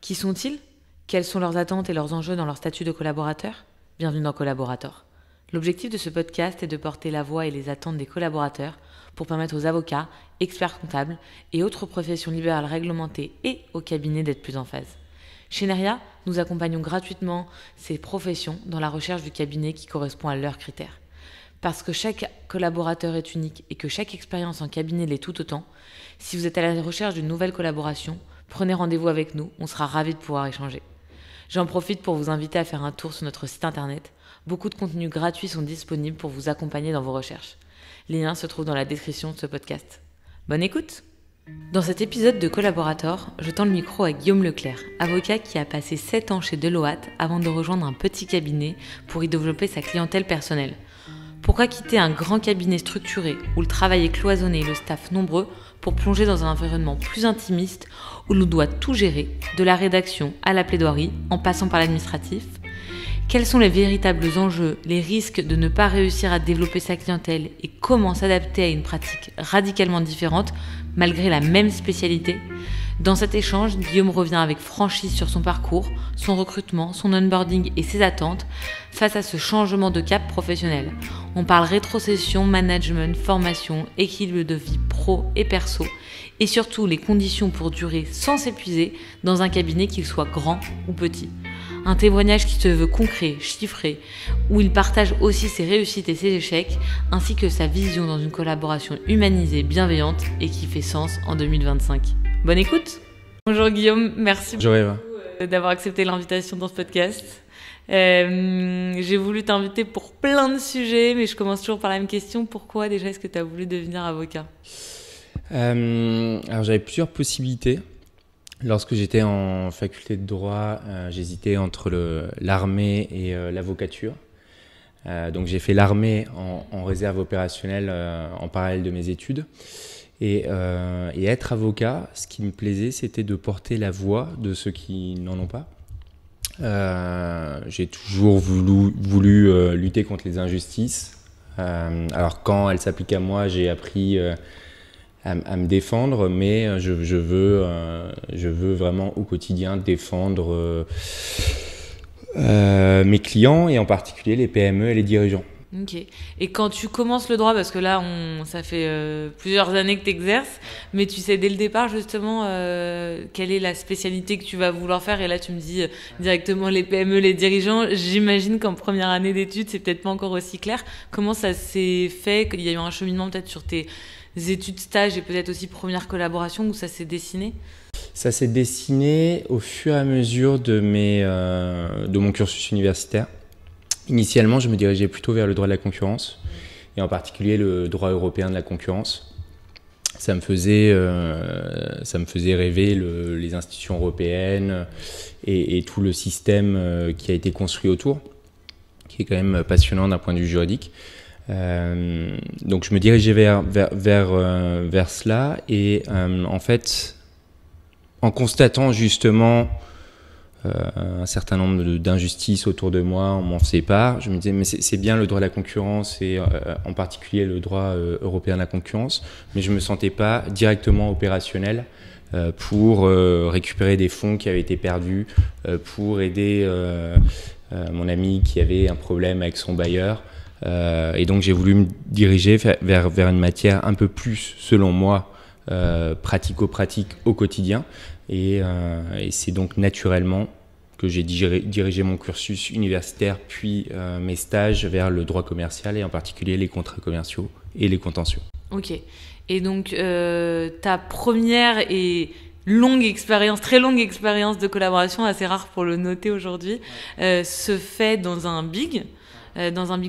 Qui sont-ils? Quelles sont leurs attentes et leurs enjeux dans leur statut de collaborateur? Bienvenue dans Collaborator. L'objectif de ce podcast est de porter la voix et les attentes des collaborateurs pour permettre aux avocats, experts comptables et autres professions libérales réglementées et aux cabinets d'être plus en phase. Chez Neria, nous accompagnons gratuitement ces professions dans la recherche du cabinet qui correspond à leurs critères. Parce que chaque collaborateur est unique et que chaque expérience en cabinet l'est tout autant, si vous êtes à la recherche d'une nouvelle collaboration, prenez rendez-vous avec nous, on sera ravis de pouvoir échanger. J'en profite pour vous inviter à faire un tour sur notre site internet. Beaucoup de contenus gratuits sont disponibles pour vous accompagner dans vos recherches. Les liens se trouvent dans la description de ce podcast. Bonne écoute! Dans cet épisode de Collaborator, je tends le micro à Guillaume Leclerc, avocat qui a passé 7 ans chez Deloitte avant de rejoindre un petit cabinet pour y développer sa clientèle personnelle. Pourquoi quitter un grand cabinet structuré où le travail est cloisonné et le staff nombreux pour plonger dans un environnement plus intimiste où l'on doit tout gérer, de la rédaction à la plaidoirie en passant par l'administratif? Quels sont les véritables enjeux, les risques de ne pas réussir à développer sa clientèle et comment s'adapter à une pratique radicalement différente malgré la même spécialité? Dans cet échange, Guillaume revient avec franchise sur son parcours, son recrutement, son onboarding et ses attentes face à ce changement de cap professionnel. On parle rétrocession, management, formation, équilibre de vie pro et perso et surtout les conditions pour durer sans s'épuiser dans un cabinet qu'il soit grand ou petit. Un témoignage qui se veut concret, chiffré, où il partage aussi ses réussites et ses échecs, ainsi que sa vision dans une collaboration humanisée, bienveillante et qui fait sens en 2025. Bonne écoute! Bonjour Guillaume, merci beaucoup d'avoir accepté l'invitation dans ce podcast. J'ai voulu t'inviter pour plein de sujets, mais je commence toujours par la même question. Pourquoi déjà est-ce que tu as voulu devenir avocat? Alors j'avais plusieurs possibilités. Lorsque j'étais en faculté de droit, j'hésitais entre l'armée et l'avocature. Donc j'ai fait l'armée en réserve opérationnelle en parallèle de mes études. Et être avocat, ce qui me plaisait, c'était de porter la voix de ceux qui n'en ont pas. J'ai toujours voulu lutter contre les injustices. Alors quand elles s'appliquent à moi, j'ai appris à me défendre, mais je veux vraiment au quotidien défendre mes clients et en particulier les PME et les dirigeants. Ok. Et quand tu commences le droit, parce que là, ça fait plusieurs années que tu exerces, mais tu sais dès le départ justement quelle est la spécialité que tu vas vouloir faire. Et là, tu me dis directement les PME, les dirigeants. J'imagine qu'en première année d'études, c'est peut-être pas encore aussi clair. Comment ça s'est fait? Il y a eu un cheminement peut-être sur tes études, stages et peut-être aussi première collaboration où ça s'est dessiné? Ça s'est dessiné au fur et à mesure de mon cursus universitaire. Initialement, je me dirigeais plutôt vers le droit de la concurrence et en particulier le droit européen de la concurrence. Ça me faisait rêver les institutions européennes et tout le système qui a été construit autour, qui est quand même passionnant d'un point de vue juridique. Donc je me dirigeais vers cela et en fait, en constatant justement un certain nombre d'injustices autour de moi, on m'en faisait part. Je me disais, mais c'est bien le droit de la concurrence et en particulier le droit européen de la concurrence, mais je ne me sentais pas directement opérationnel pour récupérer des fonds qui avaient été perdus, pour aider mon ami qui avait un problème avec son bailleur. Et donc j'ai voulu me diriger vers une matière un peu plus, selon moi, pratico-pratique au quotidien. Et c'est donc naturellement que j'ai dirigé mon cursus universitaire puis mes stages vers le droit commercial et en particulier les contrats commerciaux et les contentieux. Ok. Et donc ta première et très longue expérience de collaboration, assez rare pour le noter aujourd'hui, se fait dans un Big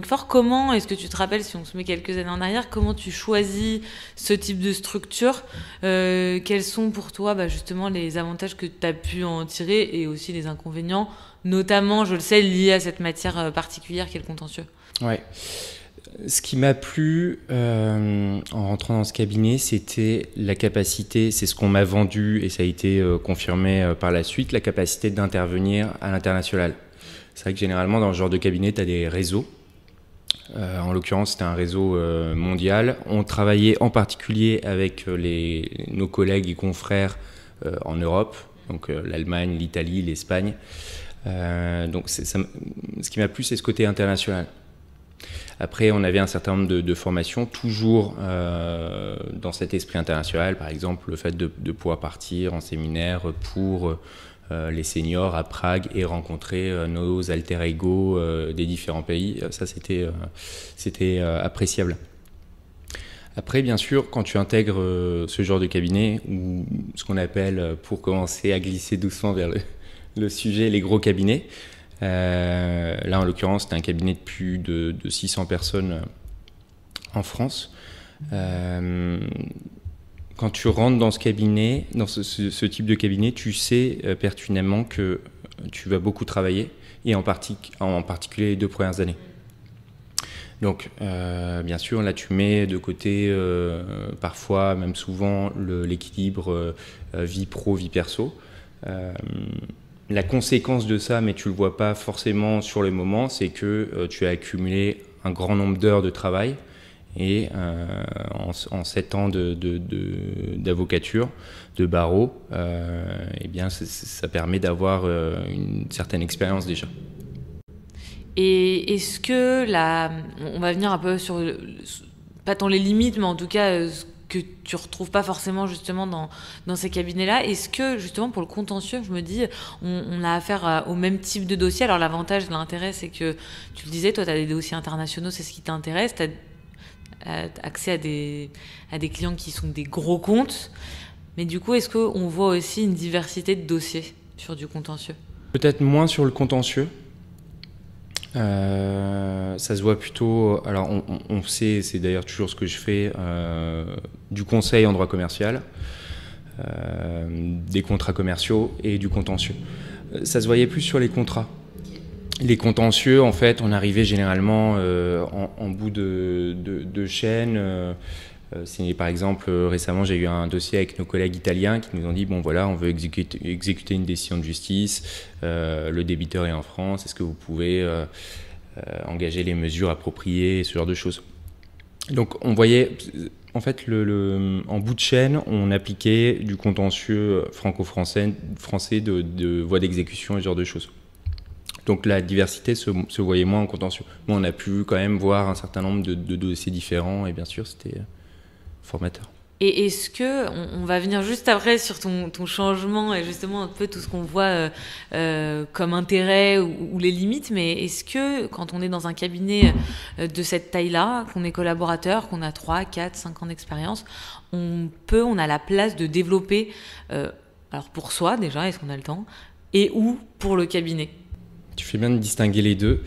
Four. Comment est-ce que tu te rappelles, si on se met quelques années en arrière, comment tu choisis ce type de structure? Quels sont pour toi justement les avantages que tu as pu en tirer et aussi les inconvénients, notamment, je le sais, liés à cette matière particulière qu'est le contentieux? Ouais. Ce qui m'a plu en rentrant dans ce cabinet, c'était la capacité, c'est ce qu'on m'a vendu et ça a été confirmé par la suite, la capacité d'intervenir à l'international. C'est vrai que généralement, dans ce genre de cabinet, tu as des réseaux. En l'occurrence, c'était un réseau mondial. On travaillait en particulier avec nos collègues et confrères en Europe Donc l'Allemagne, l'Italie, l'Espagne. Donc ce qui m'a plu, c'est ce côté international. Après, on avait un certain nombre de formations, toujours dans cet esprit international. Par exemple, le fait de pouvoir partir en séminaire pour les seniors à Prague et rencontrer nos alter ego des différents pays. Ça, c'était appréciable. Après, bien sûr, quand tu intègres ce genre de cabinet, ou ce qu'on appelle, pour commencer à glisser doucement vers le sujet, les gros cabinets, là, en l'occurrence, c'était un cabinet de plus de 600 personnes en France. Quand tu rentres dans ce cabinet, dans ce type de cabinet, tu sais pertinemment que tu vas beaucoup travailler, et en particulier les 2 premières années. Donc, bien sûr, là, tu mets de côté, parfois, même souvent, l'équilibre vie pro, vie perso. La conséquence de ça, mais tu ne le vois pas forcément sur le moment, c'est que tu as accumulé un grand nombre d'heures de travail, et en 7 ans d'avocature, de barreau, eh bien, ça permet d'avoir une certaine expérience déjà. Et est-ce que on va venir un peu sur, pas tant les limites, mais en tout cas ce que tu retrouves pas forcément justement dans ces cabinets-là. Est-ce que justement pour le contentieux, je me dis, on a affaire au même type de dossier. Alors l'avantage, l'intérêt, c'est que tu le disais, toi tu as des dossiers internationaux, c'est ce qui t'intéresse, tu as accès à des clients qui sont des gros comptes. Mais du coup, est-ce qu'on voit aussi une diversité de dossiers sur du contentieux? Peut-être moins sur le contentieux. Ça se voit plutôt. Alors, on sait, c'est d'ailleurs toujours ce que je fais, du conseil en droit commercial, des contrats commerciaux et du contentieux. Ça se voyait plus sur les contrats. Les contentieux, en fait, on arrivait généralement en bout de chaîne. Par exemple, récemment, j'ai eu un dossier avec nos collègues italiens qui nous ont dit, bon voilà, on veut exécuter une décision de justice, le débiteur est en France, est-ce que vous pouvez engager les mesures appropriées, ce genre de choses. Donc on voyait, en fait, en bout de chaîne, on appliquait du contentieux franco-français de voie d'exécution et ce genre de choses. Donc la diversité se voyait moins en contentieux. Mais on a pu quand même voir un certain nombre de dossiers différents, et bien sûr, c'était formateur. Et est-ce que, on va venir juste après sur ton changement et justement un peu tout ce qu'on voit comme intérêt ou les limites, mais est-ce que quand on est dans un cabinet de cette taille-là, qu'on est collaborateur, qu'on a 3, 4, 5 ans d'expérience, on a la place de développer, alors pour soi déjà, est-ce qu'on a le temps, et ou pour le cabinet? Tu fais bien de distinguer les deux.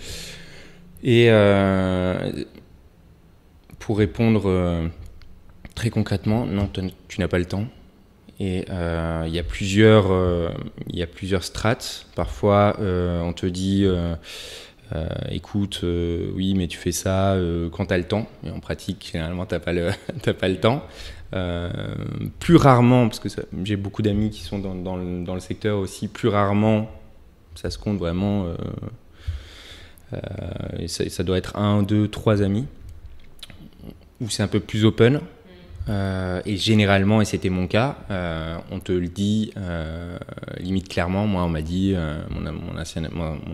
Et pour répondre très concrètement, non, tu n'as pas le temps. Et il y a plusieurs strates. Parfois, on te dit, écoute, oui, mais tu fais ça quand tu as le temps. Et en pratique, généralement, tu n'as pas le temps. Plus rarement, parce que j'ai beaucoup d'amis qui sont dans le secteur aussi, plus rarement, ça se compte vraiment, et ça doit être 1, 2, 3 amis, où c'est un peu plus open. Et généralement, et c'était mon cas, on te le dit limite clairement. Moi, on m'a dit, mon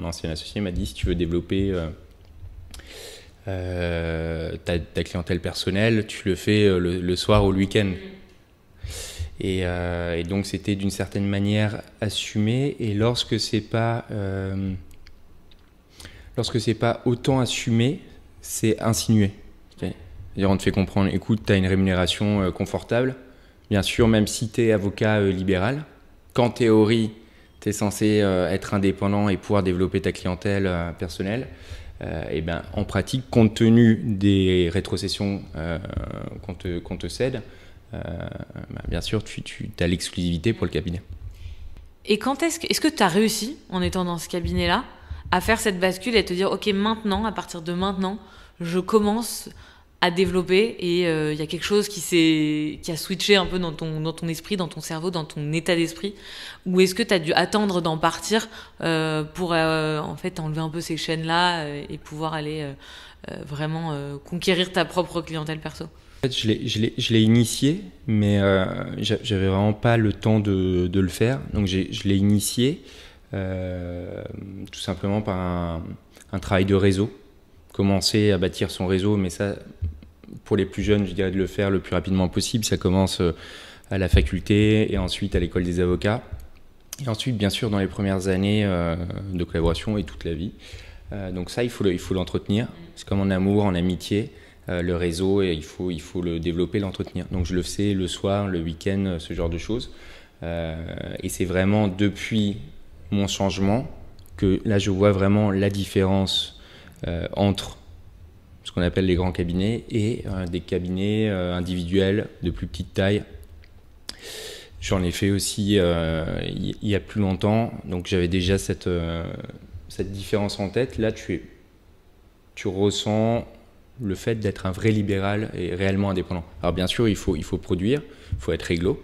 ancien associé m'a dit, si tu veux développer ta clientèle personnelle, tu le fais le soir ou le week-end. Et donc c'était d'une certaine manière assumé. Et lorsque c'est pas autant assumé, c'est insinué. C'est-à-dire, on te fait comprendre, écoute, tu as une rémunération confortable. Bien sûr, même si tu es avocat libéral, qu'en théorie, tu es censé être indépendant et pouvoir développer ta clientèle personnelle, et ben, en pratique, compte tenu des rétrocessions qu'on te cède, bien sûr, tu as l'exclusivité pour le cabinet. Et est-ce que tu as réussi, en étant dans ce cabinet-là, à faire cette bascule et te dire, ok, maintenant, à partir de maintenant, je commence à développer, et il y a quelque chose qui a switché un peu dans ton esprit, dans ton cerveau, dans ton état d'esprit, ou est-ce que tu as dû attendre d'en partir pour en fait enlever un peu ces chaînes-là et pouvoir aller vraiment conquérir ta propre clientèle perso? En fait, je l'ai initié, mais j'avais vraiment pas le temps de le faire. Donc je l'ai initié tout simplement par un travail de réseau. Commencer à bâtir son réseau, mais ça, pour les plus jeunes, je dirais de le faire le plus rapidement possible. Ça commence à la faculté et ensuite à l'école des avocats. Et ensuite, bien sûr, dans les premières années de collaboration et toute la vie. Donc ça, il faut l'entretenir. C'est comme en amour, en amitié, le réseau, et il faut le développer, l'entretenir. Donc je le fais le soir, le week-end, ce genre de choses. Et c'est vraiment depuis mon changement que là, je vois vraiment la différence entre ce qu'on appelle les grands cabinets et des cabinets individuels de plus petite taille. J'en ai fait aussi il y a plus longtemps, donc j'avais déjà cette différence en tête. Là, tu ressens le fait d'être un vrai libéral et réellement indépendant. Alors bien sûr, il faut produire, il faut être réglo,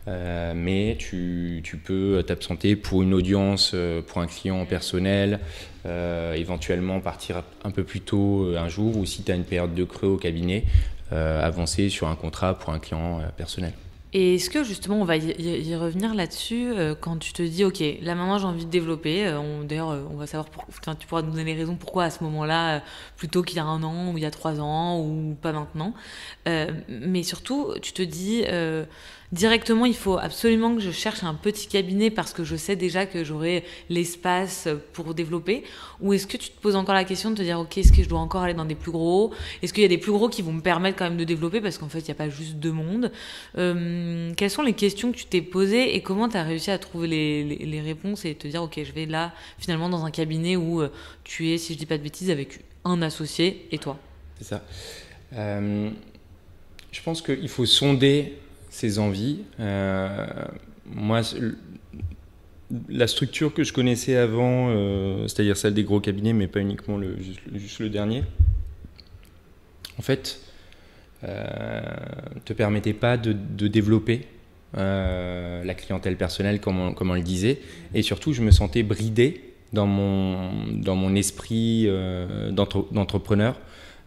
mais tu peux t'absenter pour une audience, pour un client personnel, éventuellement partir un peu plus tôt un jour, ou si tu as une période de creux au cabinet, avancer sur un contrat pour un client personnel. Et est-ce que justement, on va y revenir là-dessus, quand tu te dis, ok, là maintenant j'ai envie de développer, d'ailleurs on va savoir, tu pourras nous donner les raisons pourquoi à ce moment-là, plutôt qu'il y a 1 an, ou il y a 3 ans, ou pas maintenant. Mais surtout, tu te dis, directement, il faut absolument que je cherche un petit cabinet parce que je sais déjà que j'aurai l'espace pour développer. Ou est-ce que tu te poses encore la question de te dire, ok, est-ce que je dois encore aller dans des plus gros? Est-ce qu'il y a des plus gros qui vont me permettre quand même de développer, parce qu'en fait, il n'y a pas juste 2 mondes. Quelles sont les questions que tu t'es posées et comment tu as réussi à trouver les réponses et te dire, ok, je vais là, finalement, dans un cabinet où tu es, si je dis pas de bêtises, avec un associé et toi? C'est ça. Je pense qu'il faut sonder ses envies. Moi, la structure que je connaissais avant, c'est-à-dire celle des gros cabinets, mais pas uniquement juste le dernier, en fait, te permettait pas de développer la clientèle personnelle comme on le disait, et surtout je me sentais bridé dans mon esprit d'entrepreneur,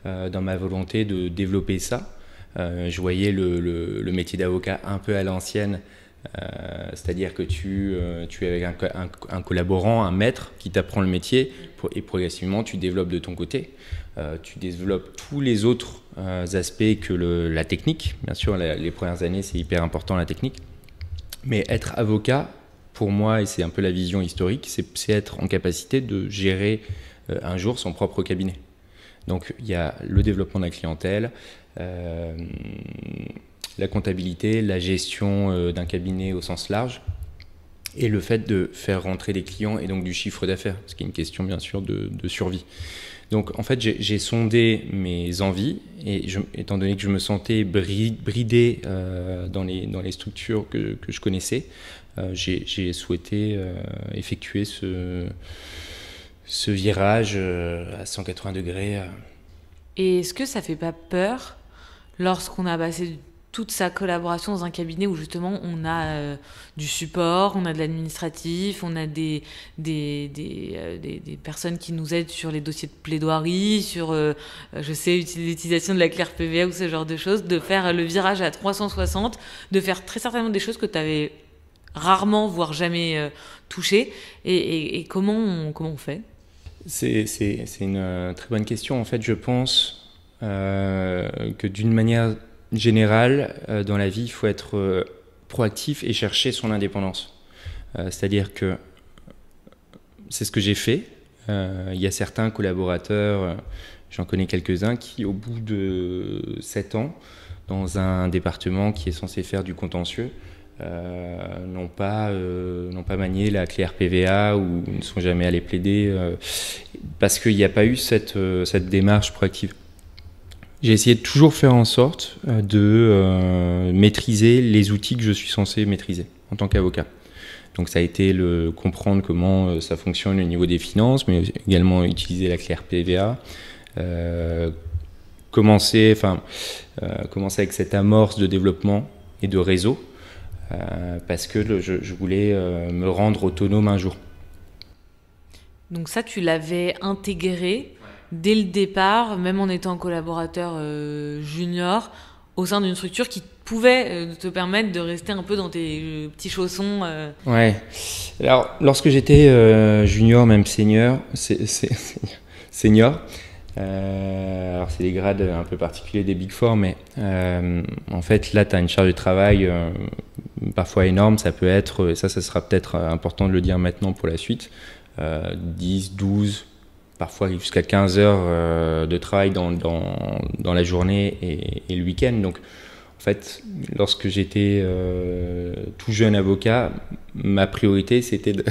dans ma volonté de développer ça. Je voyais le métier d'avocat un peu à l'ancienne, c'est-à-dire que tu es avec un collaborant, un maître qui t'apprend le métier, et progressivement tu développes de ton côté. Tu développes tous les autres aspects que la technique. Bien sûr, les premières années, c'est hyper important la technique. Mais être avocat, pour moi, et c'est un peu la vision historique, c'est être en capacité de gérer un jour son propre cabinet. Donc il y a le développement de la clientèle, la comptabilité, la gestion d'un cabinet au sens large, et le fait de faire rentrer des clients et donc du chiffre d'affaires, ce qui est une question bien sûr de survie. Donc en fait j'ai sondé mes envies, et étant donné que je me sentais bridé dans les structures que je connaissais, j'ai souhaité effectuer ce virage à 180 degrés. Et est-ce que ça fait pas peur lorsqu'on a passé toute sa collaboration dans un cabinet où justement on a du support, on a de l'administratif, on a des personnes qui nous aident sur les dossiers de plaidoirie, sur je sais, l'utilisation de la claire PVA ou ce genre de choses, de faire le virage à 360, de faire très certainement des choses que tu avais rarement, voire jamais touchées. Et comment on fait? C'est une très bonne question. En fait, je pense que d'une manière générale, dans la vie, il faut être proactif et chercher son indépendance. C'est-à-dire que c'est ce que j'ai fait. Il y a certains collaborateurs, j'en connais quelques-uns, qui, au bout de 7 ans, dans un département qui est censé faire du contentieux, n'ont pas manié la clé RPVA ou ne sont jamais allés plaider parce qu'il n'y a pas eu cette démarche proactive. J'ai essayé de toujours faire en sorte de maîtriser les outils que je suis censé maîtriser en tant qu'avocat. Donc ça a été comprendre comment ça fonctionne au niveau des finances, mais également utiliser la clé RPVA, commencer avec cette amorce de développement et de réseau, parce que je voulais me rendre autonome un jour. Donc ça, tu l'avais intégré dès le départ, même en étant collaborateur junior, au sein d'une structure qui pouvait te permettre de rester un peu dans tes petits chaussons. Ouais. Alors, lorsque j'étais junior, même senior, alors c'est des grades un peu particuliers des Big Four, mais en fait, là, tu as une charge de travail parfois énorme. Ça peut être, ça sera peut-être important de le dire maintenant pour la suite, 10, 12, parfois jusqu'à 15 heures de travail dans la journée et le week-end. Donc, en fait, lorsque j'étais tout jeune avocat, ma priorité, c'était de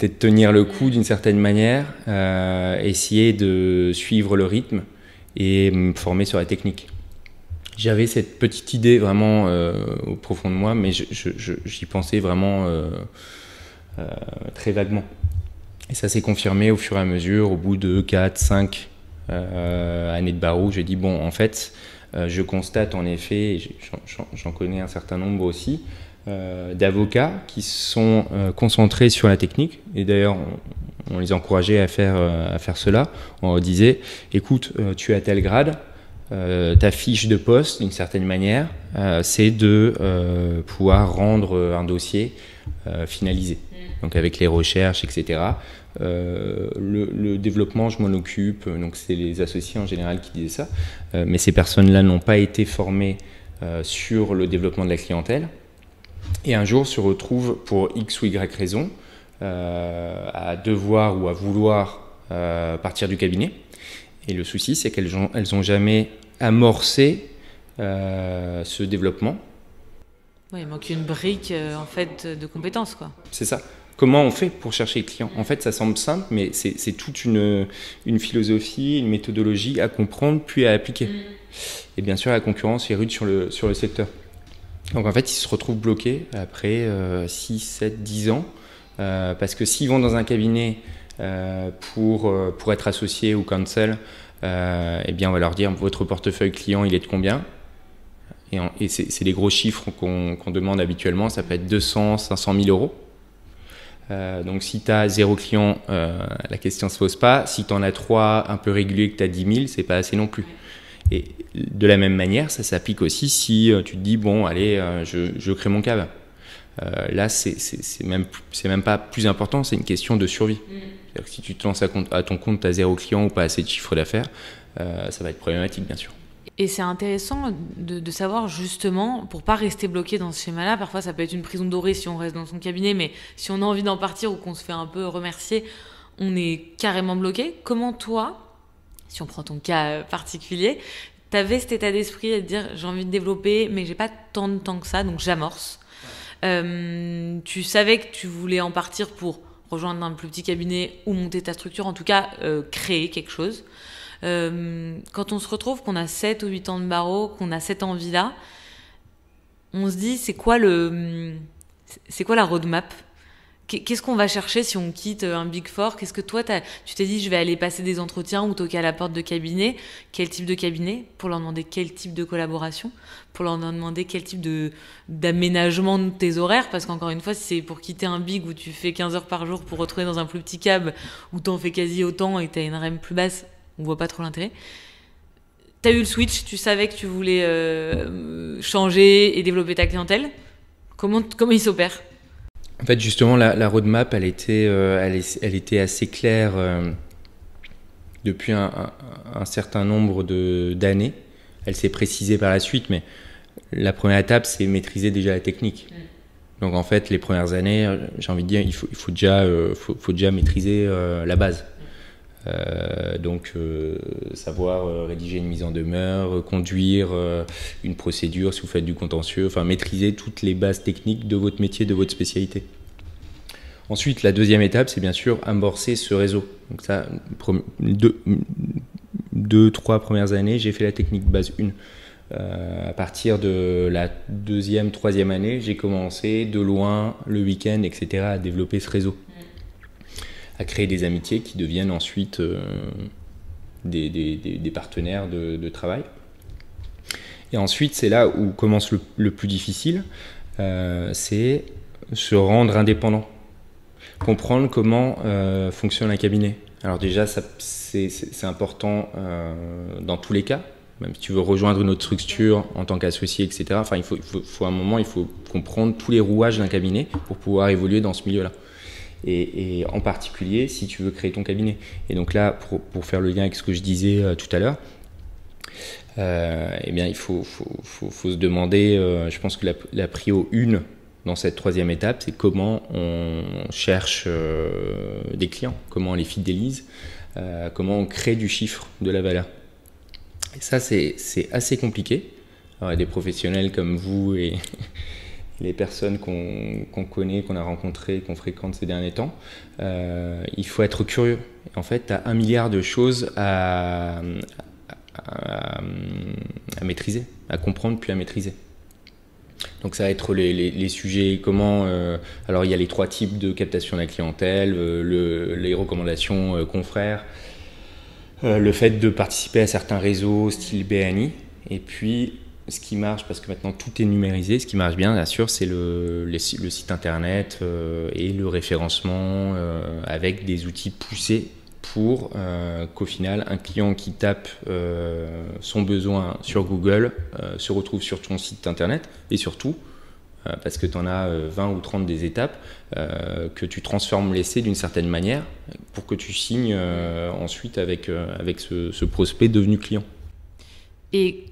tenir le coup d'une certaine manière, essayer de suivre le rythme et me former sur la technique. J'avais cette petite idée vraiment au profond de moi, mais j'y pensais vraiment très vaguement. Et ça s'est confirmé au fur et à mesure, au bout de 4, 5 années de barreau. J'ai dit, bon, en fait, je constate en effet, et j'en connais un certain nombre aussi, d'avocats qui sont concentrés sur la technique. Et d'ailleurs, on les encourageait à faire cela. On leur disait, écoute, tu as tel grade, ta fiche de poste, d'une certaine manière, c'est de pouvoir rendre un dossier finalisé. Donc avec les recherches, etc. Le développement, je m'en occupe. Donc c'est les associés en général qui disaient ça. Mais ces personnes-là n'ont pas été formées sur le développement de la clientèle. Et un jour se retrouvent pour X ou Y raison à devoir ou à vouloir partir du cabinet. Et le souci, c'est qu'elles ont jamais amorcé ce développement. Oui, il manque une brique en fait de compétences, quoi. C'est ça. Comment on fait pour chercher les clients? En fait, ça semble simple, mais c'est toute une philosophie, une méthodologie à comprendre puis à appliquer. Et bien sûr, la concurrence est rude sur le secteur. Donc en fait, ils se retrouvent bloqués après 6, 7, 10 ans, parce que s'ils vont dans un cabinet pour être associés ou counsel, eh bien on va leur dire votre portefeuille client il est de combien? Et c'est des gros chiffres qu'on demande habituellement, ça peut être 200, 500 000 euros. Donc si tu as 0 client, la question ne se pose pas. Si tu en as 3 un peu réguliers que tu as 10 000, c'est pas assez non plus. Et de la même manière, ça s'applique aussi si tu te dis bon allez, je crée mon cave. Là c'est même pas plus important, c'est une question de survie. C'est-à-dire que si tu te lances à ton compte, tu as 0 client ou pas assez de chiffre d'affaires, ça va être problématique bien sûr. Et c'est intéressant de savoir justement, pour pas rester bloqué dans ce schéma-là, parfois ça peut être une prison dorée si on reste dans son cabinet, mais si on a envie d'en partir ou qu'on se fait un peu remercier, on est carrément bloqué. Comment toi, si on prend ton cas particulier, t'avais cet état d'esprit à te dire j'ai envie de développer, mais j'ai pas tant de temps que ça, donc j'amorce. Tu savais que tu voulais en partir pour rejoindre un plus petit cabinet ou monter ta structure, en tout cas créer quelque chose. Quand on se retrouve, qu'on a 7 ou 8 ans de barreau, qu'on a cette envie-là, on se dit c'est quoi la roadmap? Qu'est-ce qu'on va chercher si on quitte un Big Four? Qu'est-ce que toi, tu t'es dit je vais aller passer des entretiens ou toquer à la porte de cabinet? Quel type de cabinet? Pour leur demander quel type de collaboration? Pour leur demander quel type d'aménagement de tes horaires? Parce qu'encore une fois, si c'est pour quitter un Big où tu fais 15 heures par jour pour retrouver dans un plus petit cab où t'en fais quasi autant et que t'as une REM plus basse, on voit pas trop l'intérêt. T'as eu le switch, tu savais que tu voulais changer et développer ta clientèle. Comment il s'opère? En fait, justement, la roadmap, elle était assez claire depuis un certain nombre d'années. Elle s'est précisée par la suite, mais la première étape, c'est maîtriser déjà la technique. Donc, en fait, les premières années, j'ai envie de dire, il faut déjà maîtriser la base. Donc savoir rédiger une mise en demeure, conduire une procédure si vous faites du contentieux, enfin maîtriser toutes les bases techniques de votre métier, de votre spécialité. Ensuite, la deuxième étape, c'est bien sûr amorcer ce réseau. Donc ça, 2-3 premières années, j'ai fait la technique base 1. À partir de la deuxième, troisième année, j'ai commencé de loin, le week-end, etc., à développer ce réseau, à créer des amitiés qui deviennent ensuite des partenaires de travail. Et ensuite, c'est là où commence le plus difficile, c'est se rendre indépendant, comprendre comment fonctionne un cabinet. Alors déjà, c'est important dans tous les cas, Même si tu veux rejoindre une autre structure en tant qu'associé, etc. Enfin, il faut à un moment, il faut comprendre tous les rouages d'un cabinet pour pouvoir évoluer dans ce milieu-là. Et en particulier, si tu veux créer ton cabinet. Et donc là, pour faire le lien avec ce que je disais tout à l'heure, eh bien, il faut se demander, je pense que la prio 1 dans cette troisième étape, c'est comment on cherche des clients, comment on les fidélise, comment on crée du chiffre, de la valeur. Et ça, c'est assez compliqué. Alors, il y a des professionnels comme vous et les personnes qu'on connaît, qu'on a rencontrées, qu'on fréquente ces derniers temps. Il faut être curieux. En fait, tu as 1 milliard de choses à maîtriser, à comprendre puis à maîtriser. Donc ça va être les sujets, comment... alors il y a les 3 types de captation de la clientèle, les recommandations confrères, le fait de participer à certains réseaux style BNI, et puis ce qui marche, parce que maintenant tout est numérisé, ce qui marche bien sûr c'est le site internet et le référencement avec des outils poussés pour qu'au final un client qui tape son besoin sur Google se retrouve sur ton site internet, et surtout parce que tu en as 20 ou 30 des étapes, que tu transformes l'essai d'une certaine manière pour que tu signes ensuite avec ce prospect devenu client. Et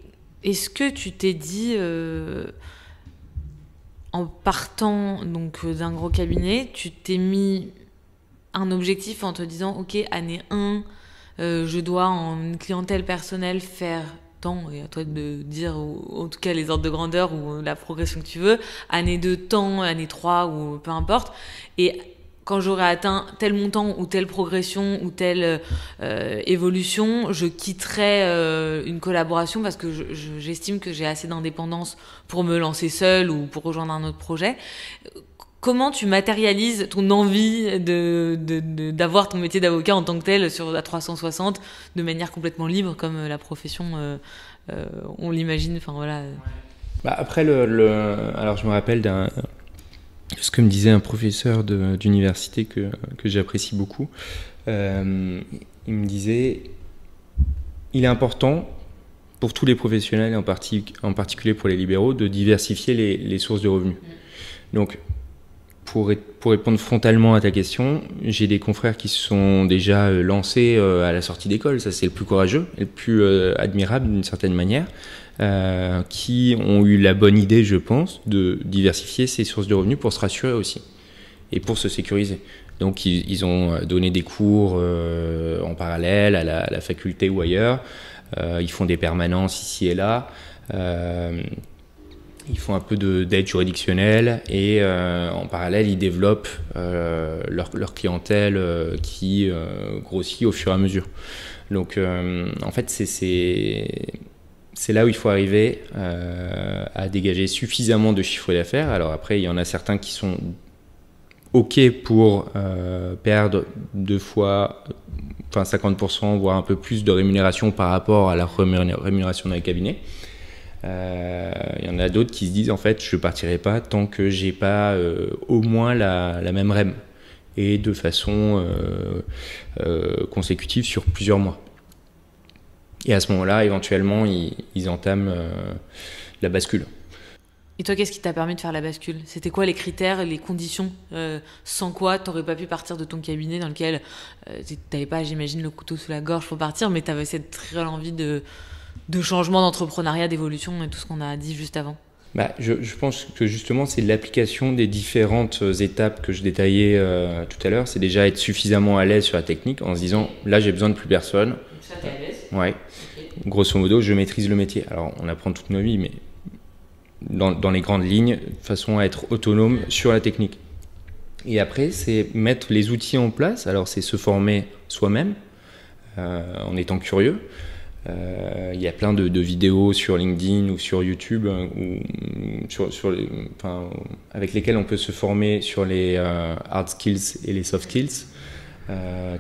est-ce que tu t'es dit, en partant donc d'un gros cabinet, tu t'es mis un objectif en te disant, ok, année 1, je dois en clientèle personnelle faire tant, et à toi de dire, ou, en tout cas les ordres de grandeur ou la progression que tu veux, année 2, tant, année 3, ou peu importe, et quand j'aurai atteint tel montant ou telle progression ou telle évolution, je quitterai une collaboration parce que j'estime que j'ai assez d'indépendance pour me lancer seule ou pour rejoindre un autre projet. Comment tu matérialises ton envie d'avoir ton métier d'avocat en tant que tel sur la 360 de manière complètement libre comme la profession on l'imagine, enfin voilà. Bah après alors je me rappelle ce que me disait un professeur d'université que j'apprécie beaucoup. Il me disait, il est important pour tous les professionnels, et en particulier pour les libéraux, de diversifier les sources de revenus. Donc, pour répondre frontalement à ta question, j'ai des confrères qui se sont déjà lancés à la sortie d'école, ça c'est le plus courageux et le plus admirable d'une certaine manière, qui ont eu la bonne idée, je pense, de diversifier ces sources de revenus pour se rassurer aussi et pour se sécuriser. Donc ils ont donné des cours en parallèle à la faculté ou ailleurs, ils font des permanences ici et là, ils font un peu d'aide juridictionnelle et en parallèle ils développent leur clientèle qui grossit au fur et à mesure. Donc en fait c'est là où il faut arriver à dégager suffisamment de chiffre d'affaires. Alors après, il y en a certains qui sont OK pour perdre 2 fois, enfin 50%, voire un peu plus de rémunération par rapport à la rémunération dans les cabinets. Il y en a d'autres qui se disent, en fait, je ne partirai pas tant que je n'ai pas au moins la même REM, et de façon consécutive sur plusieurs mois. Et à ce moment-là, éventuellement, ils entament la bascule. Et toi, qu'est-ce qui t'a permis de faire la bascule? C'était quoi les critères, les conditions sans quoi tu n'aurais pas pu partir de ton cabinet dans lequel tu n'avais pas, j'imagine, le couteau sous la gorge pour partir, mais tu avais cette réelle envie de changement, d'entrepreneuriat, d'évolution et tout ce qu'on a dit juste avant? Je pense que justement, c'est l'application des différentes étapes que je détaillais tout à l'heure. C'est déjà être suffisamment à l'aise sur la technique en se disant, là, j'ai besoin de plus personne. Ça, t'es à l'aise? Ouais. Okay. Grosso modo, je maîtrise le métier. Alors, on apprend toute nos vies, mais dans les grandes lignes, de façon à être autonome sur la technique. Et après, c'est mettre les outils en place. Alors, c'est se former soi-même en étant curieux. Il y a plein de vidéos sur LinkedIn ou sur YouTube avec lesquelles on peut se former sur les hard skills et les soft skills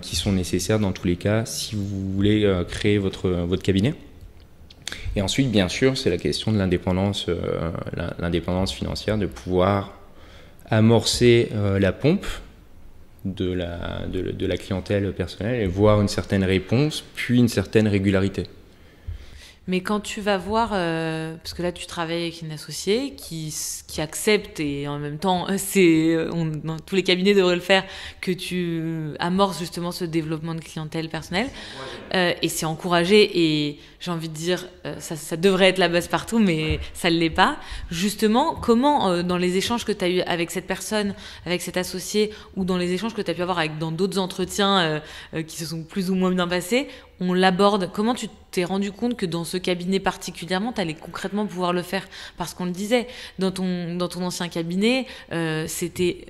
qui sont nécessaires dans tous les cas si vous voulez créer votre cabinet. Et ensuite, bien sûr, c'est la question de l'indépendance financière, de pouvoir amorcer la pompe de la clientèle personnelle et voir une certaine réponse, puis une certaine régularité. Mais quand tu vas voir, parce que là tu travailles avec une associée qui accepte, et en même temps dans tous les cabinets devraient le faire, que tu amorces justement ce développement de clientèle personnelle, et c'est encouragé, et j'ai envie de dire ça devrait être la base partout, mais ça ne l'est pas. Justement, comment dans les échanges que tu as eu avec cette personne, avec cet associé, ou dans les échanges que tu as pu avoir dans d'autres entretiens qui se sont plus ou moins bien passés, on l'aborde? Comment tu t'es rendu compte que dans ce cabinet particulièrement, tu allais concrètement pouvoir le faire? Parce qu'on le disait, dans ton ancien cabinet, c'était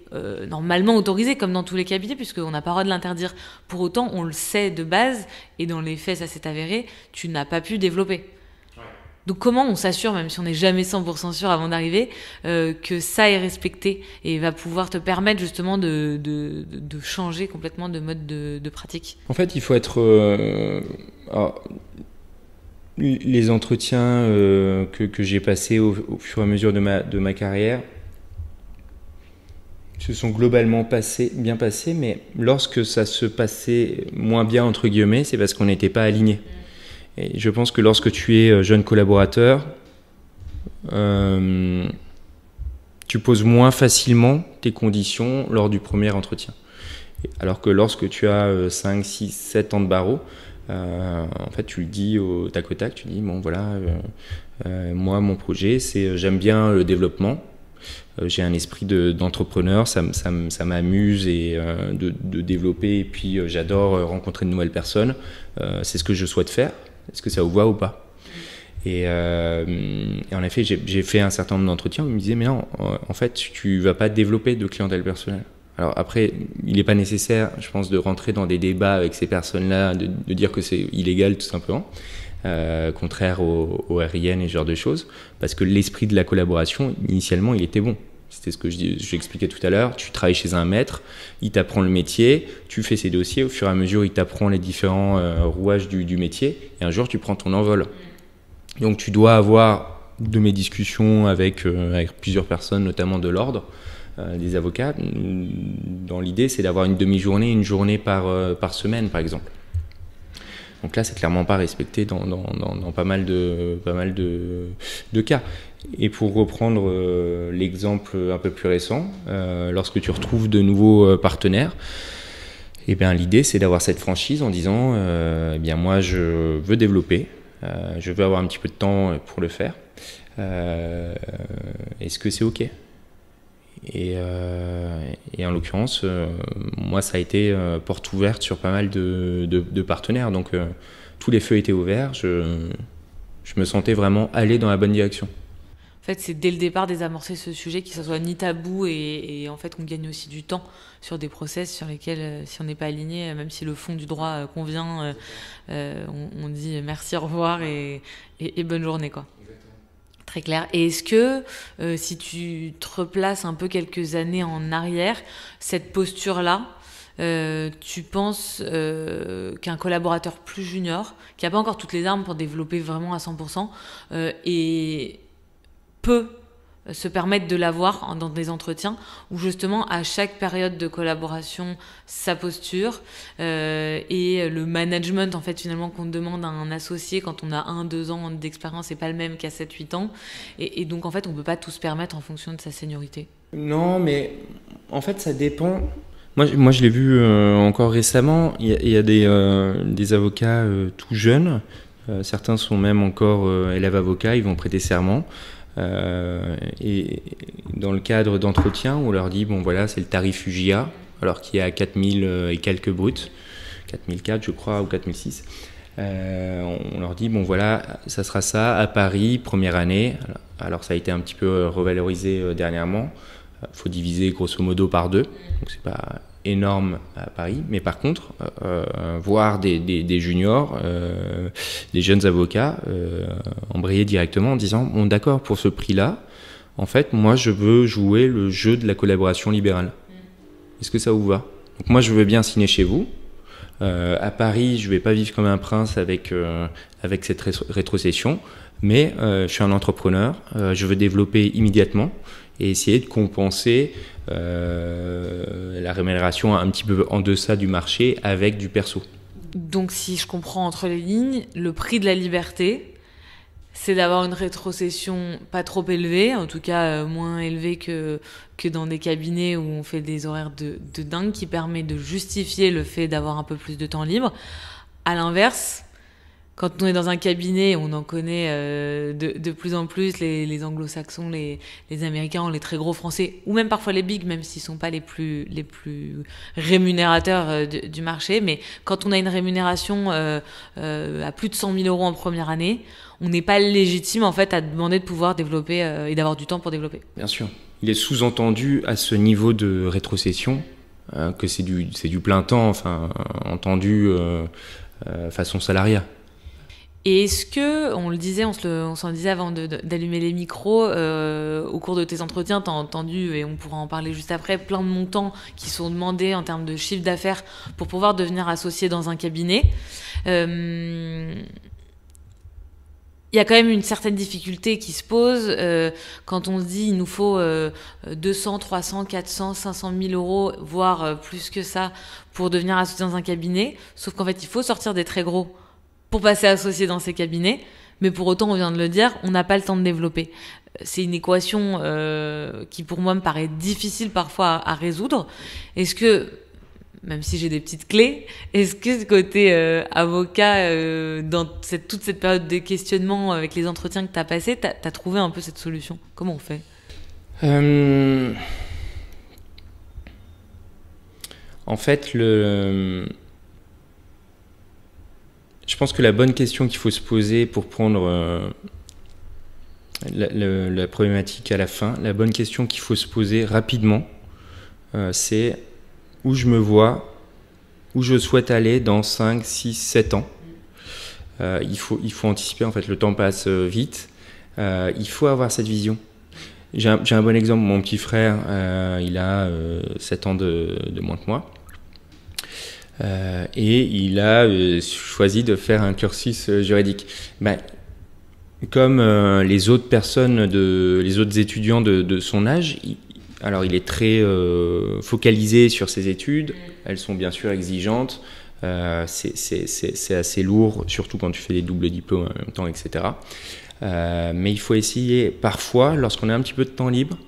normalement autorisé, comme dans tous les cabinets, puisqu'on n'a pas le droit de l'interdire. Pour autant, on le sait de base, et dans les faits, ça s'est avéré, tu n'as pas pu développer. Donc comment on s'assure, même si on n'est jamais 100% sûr avant d'arriver, que ça est respecté et va pouvoir te permettre justement de changer complètement de mode de pratique? En fait, il faut être... les entretiens que j'ai passés au fur et à mesure de ma carrière se sont globalement bien passés, mais lorsque ça se passait moins bien, entre guillemets, c'est parce qu'on n'était pas alignés. Et je pense que lorsque tu es jeune collaborateur, tu poses moins facilement tes conditions lors du premier entretien. Alors que lorsque tu as 5, 6, 7 ans de barreau, en fait, tu le dis au tac au tac, tu dis, bon voilà, moi, mon projet, c'est j'aime bien le développement, j'ai un esprit d'entrepreneur, ça m'amuse et de développer, et puis j'adore rencontrer de nouvelles personnes, c'est ce que je souhaite faire. Est-ce que ça vous va ou pas? Et en effet, j'ai fait un certain nombre d'entretiens où ils me disaient, mais non, en fait, tu vas pas développer de clientèle personnelle. Alors après, il n'est pas nécessaire, je pense, de rentrer dans des débats avec ces personnes-là, de dire que c'est illégal tout simplement, contraire au RIN et ce genre de choses, parce que l'esprit de la collaboration, initialement, il était bon. C'était ce que j'expliquais tout à l'heure. Tu travailles chez un maître, il t'apprend le métier, tu fais ses dossiers, au fur et à mesure, il t'apprend les différents rouages du métier, et un jour, tu prends ton envol. Donc, tu dois avoir de mes discussions avec plusieurs personnes, notamment de l'ordre, des avocats. Dans l'idée, c'est d'avoir une demi-journée, une journée par semaine, par exemple. Donc là, c'est clairement pas respecté dans pas mal de cas. Et pour reprendre l'exemple un peu plus récent, lorsque tu retrouves de nouveaux partenaires, eh bien, l'idée, c'est d'avoir cette franchise en disant eh bien, moi, je veux développer, je veux avoir un petit peu de temps pour le faire. Est-ce que c'est OK? Et en l'occurrence, moi, ça a été porte ouverte sur pas mal de partenaires. Donc, tous les feux étaient ouverts. Je me sentais vraiment aller dans la bonne direction. En fait, c'est dès le départ désamorcer ce sujet, qu'il ne soit ni tabou, et en fait, on gagne aussi du temps sur des process sur lesquels, si on n'est pas aligné, même si le fond du droit convient, on dit merci, au revoir et bonne journée, quoi. Très clair. Et est-ce que, si tu te replaces un peu quelques années en arrière, cette posture-là, tu penses qu'un collaborateur plus junior, qui n'a pas encore toutes les armes pour développer vraiment à 100%, et peut se permettre de l'avoir dans des entretiens où justement à chaque période de collaboration, sa posture et le management en fait finalement qu'on demande à un associé quand on a 1-2 ans d'expérience, c'est pas le même qu'à 7-8 ans, et donc en fait on peut pas tout se permettre en fonction de sa seniorité. Non, mais en fait ça dépend. Moi je l'ai vu encore récemment, il y a des avocats tout jeunes, certains sont même encore élèves avocats, ils vont prêter serment. Et dans le cadre d'entretien, on leur dit bon voilà, c'est le tarif UJA, alors qu'il y a 4000 et quelques bruts, 4004 je crois ou 4006. On leur dit bon voilà, ça sera ça à Paris, première année. Alors ça a été un petit peu revalorisé dernièrement. Faut diviser grosso modo par 2, donc c'est pas énorme à Paris, mais par contre voir des juniors, des jeunes avocats embrayer directement en disant bon d'accord, pour ce prix-là, en fait moi je veux jouer le jeu de la collaboration libérale. Est-ce que ça vous va? Donc moi je veux bien signer chez vous. À Paris, je vais pas vivre comme un prince avec cette rétrocession, mais je suis un entrepreneur, je veux développer immédiatement et essayer de compenser la rémunération un petit peu en deçà du marché avec du perso. Donc si je comprends entre les lignes, le prix de la liberté, c'est d'avoir une rétrocession pas trop élevée, en tout cas moins élevée que dans des cabinets où on fait des horaires de dingue, qui permet de justifier le fait d'avoir un peu plus de temps libre. À l'inverse, quand on est dans un cabinet, on en connaît de plus en plus, les anglo-saxons, les américains, les très gros français, ou même parfois les bigs, même s'ils sont pas les plus rémunérateurs du marché. Mais quand on a une rémunération à plus de 100 000 euros en première année, on n'est pas légitime en fait à demander de pouvoir développer et d'avoir du temps pour développer. Bien sûr. Il est sous-entendu à ce niveau de rétrocession que c'est du plein temps, enfin entendu façon salariat. Et est-ce que, on le disait, on s'en disait avant d'allumer les micros, au cours de tes entretiens, t'as entendu, et on pourra en parler juste après, plein de montants qui sont demandés en termes de chiffre d'affaires pour pouvoir devenir associé dans un cabinet. Il y a quand même une certaine difficulté qui se pose quand on se dit il nous faut 200, 300, 400, 500 000 euros, voire plus que ça, pour devenir associé dans un cabinet. Sauf qu'en fait, il faut sortir des très gros pour passer associé dans ces cabinets, mais pour autant, on vient de le dire, on n'a pas le temps de développer. C'est une équation qui, pour moi, me paraît difficile parfois à résoudre. Est-ce que, même si j'ai des petites clés, est-ce que ce côté avocat, dans toute cette période de questionnement avec les entretiens que tu as passés, tu as trouvé un peu cette solution? Comment on fait? En fait, je pense que la bonne question qu'il faut se poser pour prendre la problématique à la fin, la bonne question qu'il faut se poser rapidement, c'est où je me vois, où je souhaite aller dans 5, 6, 7 ans. Il faut anticiper, en fait, le temps passe vite. Il faut avoir cette vision. J'ai un bon exemple, mon petit frère, il a 7 ans de moins que moi. Et il a choisi de faire un cursus juridique. Comme les autres personnes, les autres étudiants de son âge, il est très focalisé sur ses études. Elles sont bien sûr exigeantes. C'est assez lourd, surtout quand tu fais des doubles diplômes en même temps, etc. Mais il faut essayer parfois, lorsqu'on a un petit peu de temps libre,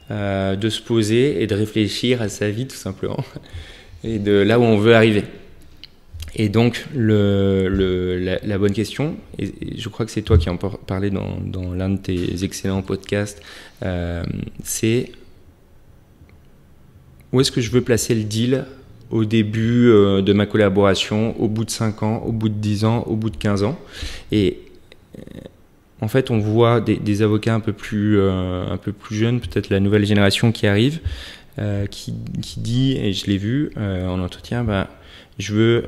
de se poser et de réfléchir à sa vie tout simplement. Et de là où on veut arriver. Et donc, la bonne question, et je crois que c'est toi qui en parlais dans l'un de tes excellents podcasts, c'est où est-ce que je veux placer le deal au début de ma collaboration, au bout de 5 ans, au bout de 10 ans, au bout de 15 ans. Et en fait, on voit des avocats un peu plus jeunes, peut-être la nouvelle génération qui arrive, qui dit, et je l'ai vu en entretien, je veux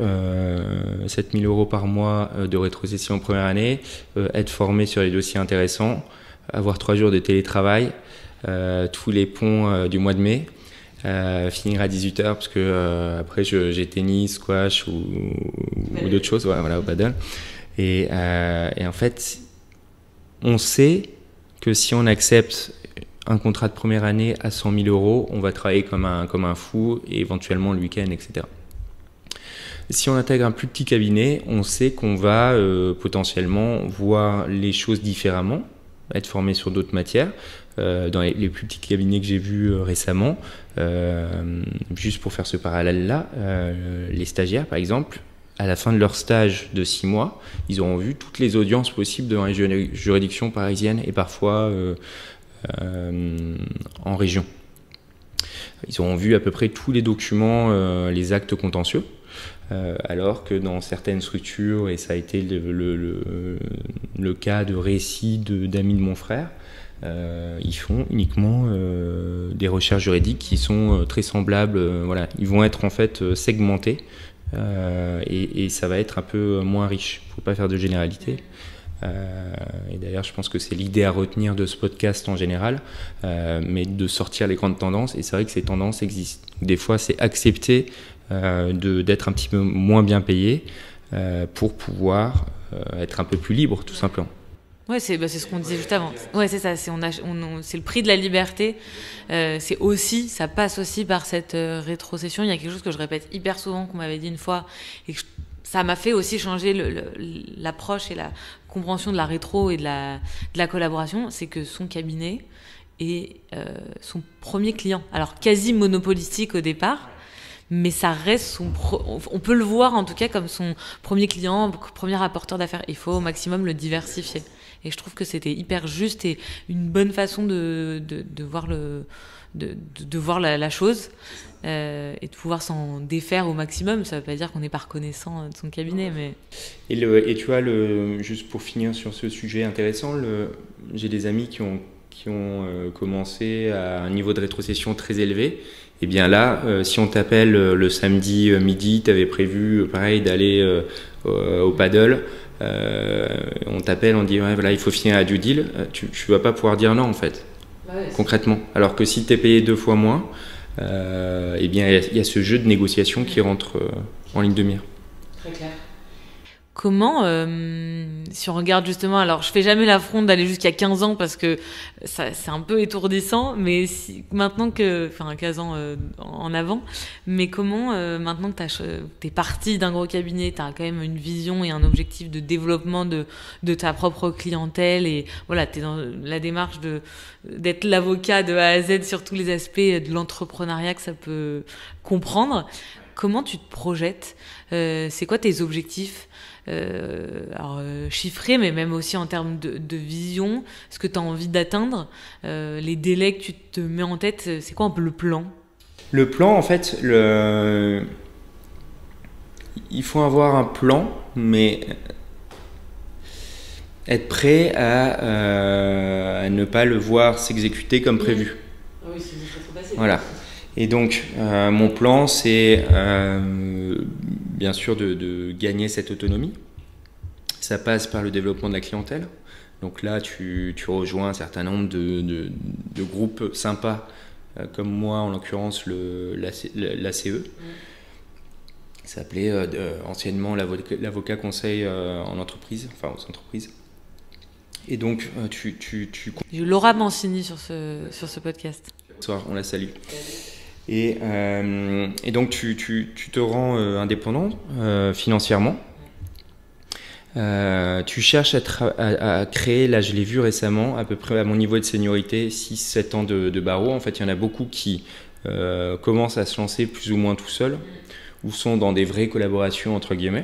7 000 euros par mois de rétrocession en première année, être formé sur les dossiers intéressants, avoir 3 jours de télétravail, tous les ponts du mois de mai, finir à 18h parce que après j'ai tennis, squash ou d'autres choses, voilà, au paddle. Et en fait, on sait que si on accepte un contrat de première année à 100 000 euros, on va travailler comme un fou, et éventuellement le week-end, etc. Si on intègre un plus petit cabinet, on sait qu'on va potentiellement voir les choses différemment, être formé sur d'autres matières. Dans les plus petits cabinets que j'ai vus récemment, juste pour faire ce parallèle-là, les stagiaires, par exemple, à la fin de leur stage de 6 mois, ils auront vu toutes les audiences possibles devant les juridictions parisiennes et parfois en région. Ils auront vu à peu près tous les documents, les actes contentieux, alors que dans certaines structures, et ça a été le cas de récits d'amis de mon frère, ils font uniquement des recherches juridiques qui sont très semblables. Voilà. Ils vont être en fait segmentés et ça va être un peu moins riche. Il ne faut pas faire de généralité. Et d'ailleurs, je pense que c'est l'idée à retenir de ce podcast en général, mais de sortir les grandes tendances. Et c'est vrai que ces tendances existent. Des fois, c'est accepter d'être un petit peu moins bien payé pour pouvoir être un peu plus libre, tout simplement. Ouais, c'est ce qu'on disait juste avant. Ouais, c'est ça. C'est le prix de la liberté. Ça passe aussi par cette rétrocession. Il y a quelque chose que je répète hyper souvent, qu'on m'avait dit une fois, et que ça m'a fait aussi changer l'approche et la compréhension de la rétro et de la collaboration, c'est que son cabinet est son premier client. Alors quasi monopolistique au départ, mais ça reste on peut le voir en tout cas comme son premier client, premier apporteur d'affaires. Il faut au maximum le diversifier. Et je trouve que c'était hyper juste et une bonne façon de voir de voir la chose et de pouvoir s'en défaire au maximum. Ça ne veut pas dire qu'on n'est pas reconnaissant de son cabinet, mais... Et tu vois, juste pour finir sur ce sujet intéressant, j'ai des amis qui ont commencé à un niveau de rétrocession très élevé. Et bien là, si on t'appelle le samedi midi, tu avais prévu pareil d'aller au paddle, on t'appelle, on dit ouais, voilà, il faut finir la due deal, tu vas pas pouvoir dire non en fait, concrètement. Alors que si tu es payé 2 fois moins, eh bien il y a ce jeu de négociation qui rentre en ligne de mire. Très clair. Comment, si on regarde justement, alors je fais jamais l'affront d'aller jusqu'à 15 ans parce que c'est un peu étourdissant, mais maintenant que, enfin 15 ans en avant, mais comment maintenant que t'es parti d'un gros cabinet, t'as quand même une vision et un objectif de développement de ta propre clientèle et voilà, t'es dans la démarche d'être l'avocat de A à Z sur tous les aspects de l'entrepreneuriat que ça peut comprendre. Comment tu te projettes? C'est quoi tes objectifs? Chiffrés, mais même aussi en termes de vision, ce que tu as envie d'atteindre, les délais que tu te mets en tête, c'est quoi un peu le plan? Le plan, en fait, il faut avoir un plan, mais être prêt à ne pas le voir s'exécuter comme prévu. Oui, c'est trop facile. Voilà. Et donc, mon plan, c'est bien sûr de gagner cette autonomie. Ça passe par le développement de la clientèle. Donc là, tu rejoins un certain nombre de groupes sympas, comme moi, en l'occurrence, l'ACE. Ça s'appelait anciennement l'avocat conseil en entreprise, enfin aux entreprises. Et donc, J'ai eu Laura Mancini sur ce podcast. Ce soir, on la salue. Et donc tu te rends indépendant financièrement. Tu cherches à créer, là je l'ai vu récemment, à peu près à mon niveau de seniorité, 6-7 ans de barreau. En fait, il y en a beaucoup qui commencent à se lancer plus ou moins tout seuls, ou sont dans des vraies collaborations entre guillemets,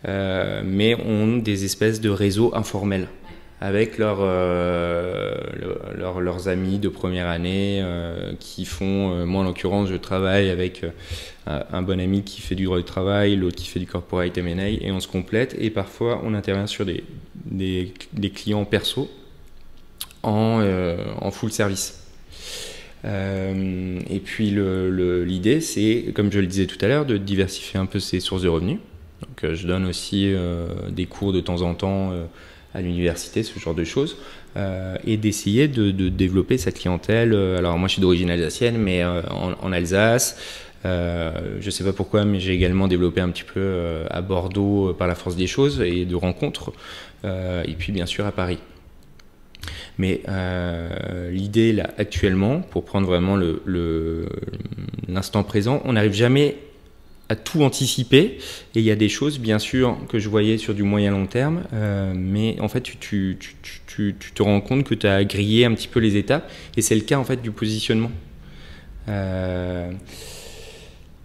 mais ont des espèces de réseaux informels avec leurs amis de première année qui font, moi en l'occurrence je travaille avec un bon ami qui fait du droit du travail, l'autre qui fait du corporate M&A, et on se complète, et parfois on intervient sur des clients perso en full service. Et puis l'idée, c'est, comme je le disais tout à l'heure, de diversifier un peu ses sources de revenus. Donc je donne aussi des cours de temps en temps à l'université, ce genre de choses, et d'essayer de développer sa clientèle. Alors moi je suis d'origine alsacienne, mais en Alsace, je ne sais pas pourquoi, mais j'ai également développé un petit peu à Bordeaux par la force des choses et de rencontres, et puis bien sûr à Paris. Mais l'idée là actuellement, pour prendre vraiment l'instant présent, on n'arrive jamais à tout anticiper, et il y a des choses bien sûr que je voyais sur du moyen long terme, mais en fait tu te rends compte que tu as grillé un petit peu les étapes, et c'est le cas en fait du positionnement.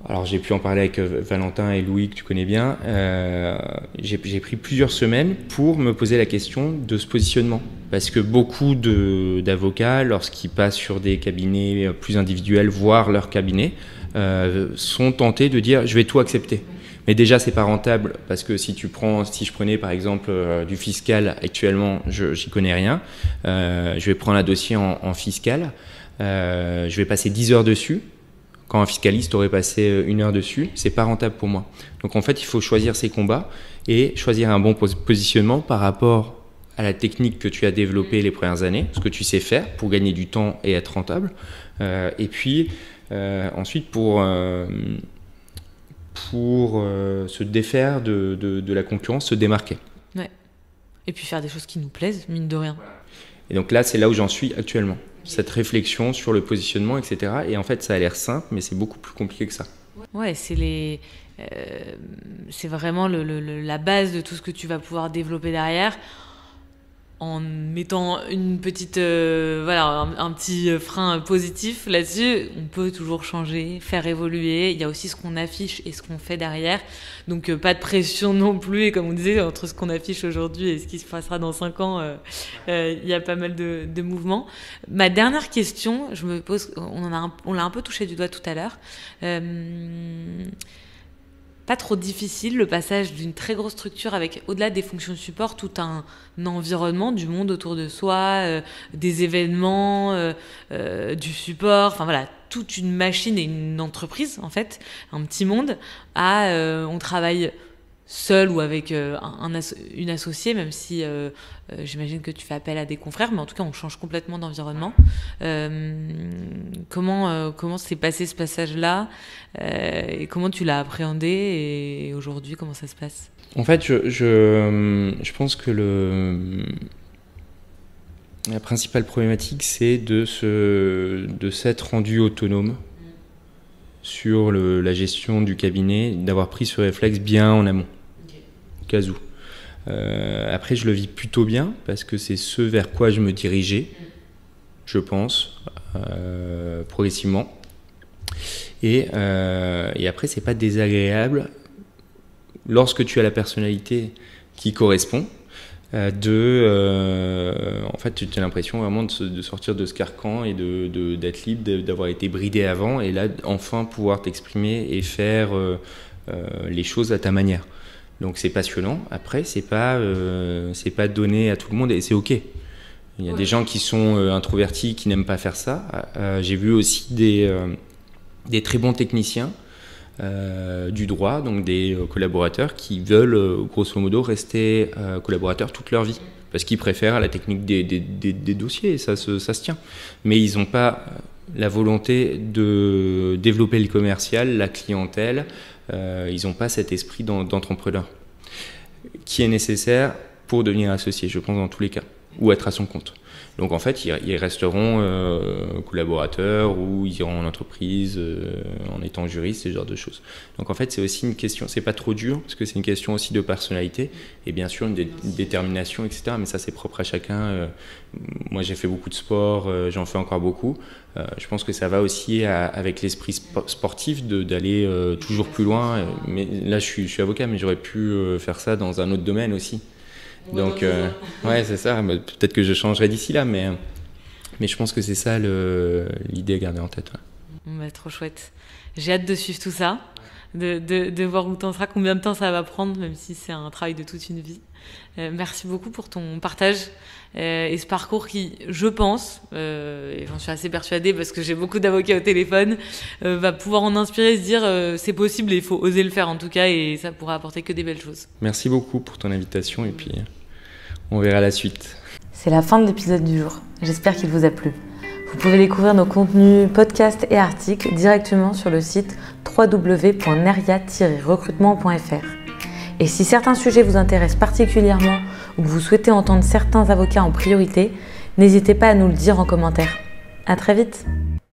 Alors j'ai pu en parler avec Valentin et Louis, que tu connais bien. J'ai pris plusieurs semaines pour me poser la question de ce positionnement, parce que beaucoup d'avocats, lorsqu'ils passent sur des cabinets plus individuels, voire leur cabinet, sont tentés de dire je vais tout accepter. Mais déjà c'est pas rentable, parce que si je prenais par exemple du fiscal, actuellement j'y connais rien, je vais prendre un dossier en fiscal, je vais passer 10 heures dessus. Quand un fiscaliste aurait passé 1 heure dessus, c'est pas rentable pour moi. Donc en fait, il faut choisir ses combats et choisir un bon positionnement par rapport à la technique que tu as développée les premières années, ce que tu sais faire pour gagner du temps et être rentable. Et puis ensuite pour se défaire de la concurrence, se démarquer. Ouais. Et puis faire des choses qui nous plaisent, mine de rien. Et donc là, c'est là où j'en suis actuellement. Cette réflexion sur le positionnement, etc. Et en fait, ça a l'air simple, mais c'est beaucoup plus compliqué que ça. Ouais, c'est vraiment la base de tout ce que tu vas pouvoir développer derrière. en mettant une petite, un petit frein positif là-dessus, on peut toujours changer, faire évoluer. Il y a aussi ce qu'on affiche et ce qu'on fait derrière. Donc pas de pression non plus. Et comme on disait, entre ce qu'on affiche aujourd'hui et ce qui se passera dans 5 ans, il y a pas mal de mouvements. Ma dernière question, je me pose, on l'a un peu touché du doigt tout à l'heure. Pas trop difficile le passage d'une très grosse structure avec, au-delà des fonctions de support, tout un environnement, du monde autour de soi, des événements, du support, enfin voilà, toute une machine et une entreprise en fait, un petit monde, on travaille seul ou avec une associée, même si j'imagine que tu fais appel à des confrères, mais en tout cas on change complètement d'environnement. Comment s'est passé ce passage-là et comment tu l'as appréhendé, et aujourd'hui comment ça se passe? En fait, je pense que la principale problématique, c'est de s'être rendu autonome sur la gestion du cabinet, d'avoir pris ce réflexe bien en amont, au cas où. Après, je le vis plutôt bien, parce que c'est ce vers quoi je me dirigeais, je pense, progressivement. Et après, c'est pas désagréable, lorsque tu as la personnalité qui correspond, en fait, tu as l'impression vraiment de sortir de ce carcan et d'être libre, d'avoir été bridé avant, et là, enfin pouvoir t'exprimer et faire les choses à ta manière. Donc c'est passionnant. Après, c'est pas donné à tout le monde, et c'est ok. Il y a des gens qui sont introvertis, qui n'aiment pas faire ça. J'ai vu aussi des très bons techniciens du droit, donc des collaborateurs qui veulent grosso modo rester collaborateurs toute leur vie, parce qu'ils préfèrent la technique des dossiers, et ça se tient. Mais ils n'ont pas la volonté de développer le commercial, la clientèle, ils n'ont pas cet esprit d'entrepreneur qui est nécessaire pour devenir associé, je pense, dans tous les cas, ou être à son compte. Donc en fait, ils resteront collaborateurs, ou ils iront en entreprise en étant juristes, ce genre de choses. Donc en fait, c'est aussi une question, c'est pas trop dur, parce que c'est une question aussi de personnalité, et bien sûr une détermination, etc. Mais ça, c'est propre à chacun. Moi, j'ai fait beaucoup de sport, j'en fais encore beaucoup. Je pense que ça va aussi avec l'esprit sportif d'aller toujours plus loin. Mais là, je suis avocat, mais j'aurais pu faire ça dans un autre domaine aussi. Donc, ouais, c'est ça. Peut-être que je changerai d'ici là, mais je pense que c'est ça l'idée à garder en tête. Ouais. Trop chouette. J'ai hâte de suivre tout ça, de voir où t'en seras, combien de temps ça va prendre, même si c'est un travail de toute une vie. Merci beaucoup pour ton partage et ce parcours qui, je pense, et j'en suis assez persuadée parce que j'ai beaucoup d'avocats au téléphone, va pouvoir en inspirer, se dire c'est possible et il faut oser le faire en tout cas, et ça pourra apporter que des belles choses. Merci beaucoup pour ton invitation, et puis on verra la suite. C'est la fin de l'épisode du jour. J'espère qu'il vous a plu. Vous pouvez découvrir nos contenus, podcasts et articles directement sur le site www.neria-recrutement.fr. Et si certains sujets vous intéressent particulièrement ou que vous souhaitez entendre certains avocats en priorité, n'hésitez pas à nous le dire en commentaire. À très vite!